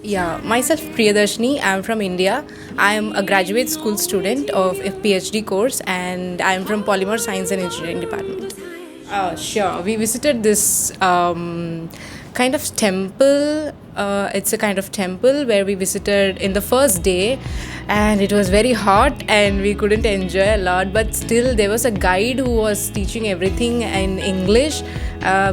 Yeah, myself Priyadarshini. I'm from India. I'm a graduate school student of a PhD course and I'm from Polymer Science and Engineering Department. Sure. We visited this kind of temple. It's a kind of temple where we visited in the first day, and it was very hot and we couldn't enjoy a lot. But still, there was a guide who was teaching everything in English.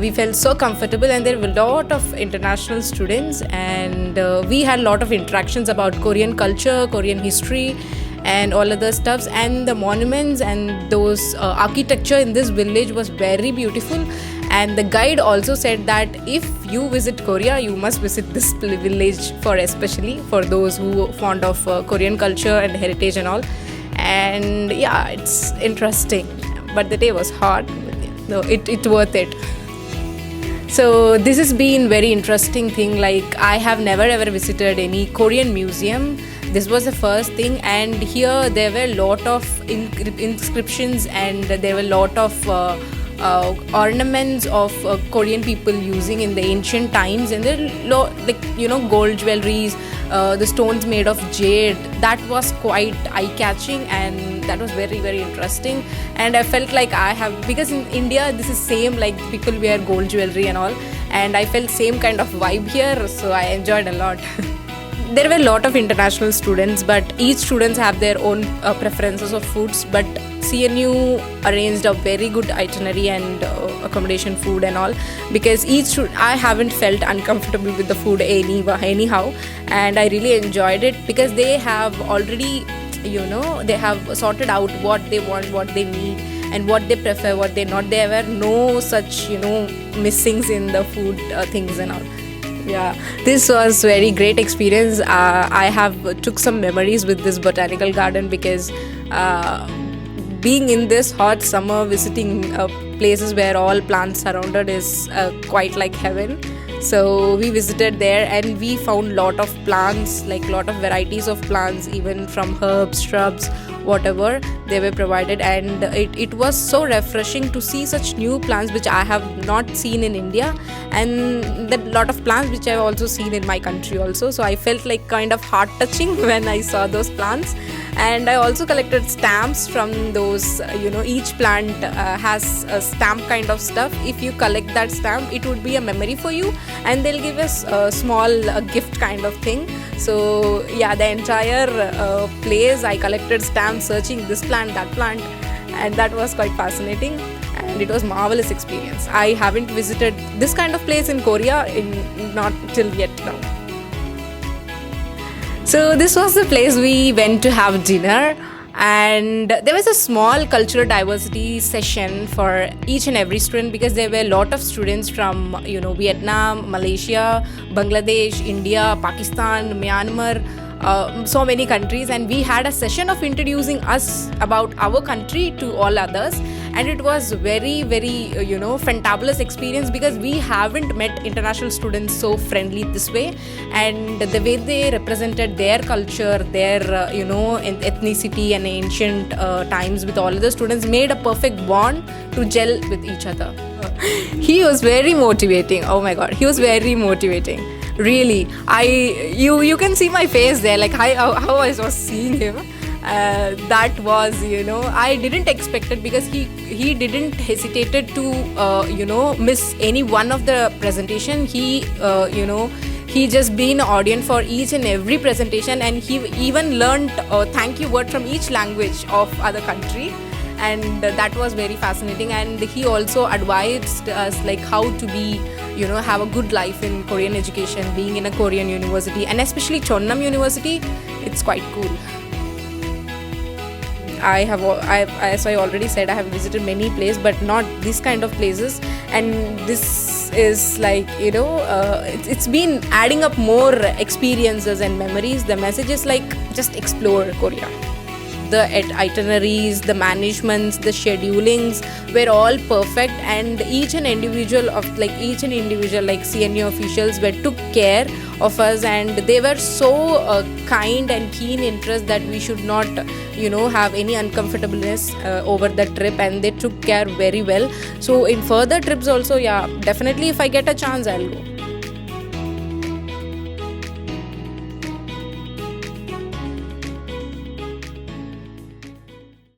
We felt so comfortable, and there were a lot of international students, and we had a lot of interactions about Korean culture, Korean history, and all other stuffs, and the monuments and those architecture in this village was very beautiful. And the guide also said that if you visit Korea, you must visit this village, for especially for those who are fond of Korean culture and heritage and all. And yeah, it's interesting, but the day was hot. No, it worth it. So this has been very interesting thing. Like, I have never ever visited any Korean museum. This was the first thing, and here there were a lot of inscriptions, and there were a lot of ornaments of Korean people using in the ancient times, and there gold jewelries, the stones made of jade. That was quite eye-catching, and that was very, very interesting. And I felt like because in India this is same, like people wear gold jewelry and all, and I felt same kind of vibe here, so I enjoyed a lot. There were a lot of international students, but each students have their own preferences of foods. But CNU arranged a very good itinerary and accommodation, food and all, because I haven't felt uncomfortable with the food anyhow, and I really enjoyed it because they have already, they have sorted out what they want, what they need, and what they prefer, what they not. There were no such missings in the food things and all. Yeah, this was very great experience. I have took some memories with this botanical garden because being in this hot summer, visiting places where all plants surrounded is quite like heaven. So we visited there and we found lot of plants, like lot of varieties of plants, even from herbs, shrubs, whatever they were provided, and it was so refreshing to see such new plants which I have not seen in India, and that lot of plants which I've also seen in my country also. So I felt like kind of heart touching when I saw those plants. And I also collected stamps from those, each plant has a stamp kind of stuff. If you collect that stamp, it would be a memory for you, and they'll give us a small gift kind of thing. So yeah, the entire place I collected stamps searching this plant, that plant, and that was quite fascinating, and it was marvelous experience. I haven't visited this kind of place in Korea not till yet now. So this was the place we went to have dinner, and there was a small cultural diversity session for each and every student, because there were a lot of students from Vietnam, Malaysia, Bangladesh, India, Pakistan, Myanmar, so many countries, and we had a session of introducing us about our country to all others. And it was very, very fantabulous experience, because we haven't met international students so friendly this way, and the way they represented their culture, their ethnicity and ancient times with all the students made a perfect bond to gel with each other. He was very motivating. Oh my god, he was very motivating. Really, you can see my face there, like how I was seeing him. That was, I didn't expect it, because he didn't hesitated to miss any one of the presentation. He just been an audience for each and every presentation, and he even learned thank you word from each language of other country, and that was very fascinating. And he also advised us like how to be, have a good life in Korean education, being in a Korean university, and especially Chonnam University. It's quite cool. As I already said, I have visited many places, but not this kind of places. And this is like, it's been adding up more experiences and memories. The message is like, just explore Korea. The itineraries, the managements, the schedulings were all perfect, and each and individual like CNU officials took care of us, and they were so kind and keen interest that we should not have any uncomfortableness over the trip, and they took care very well. So in further trips also, yeah, definitely if I get a chance, I'll go.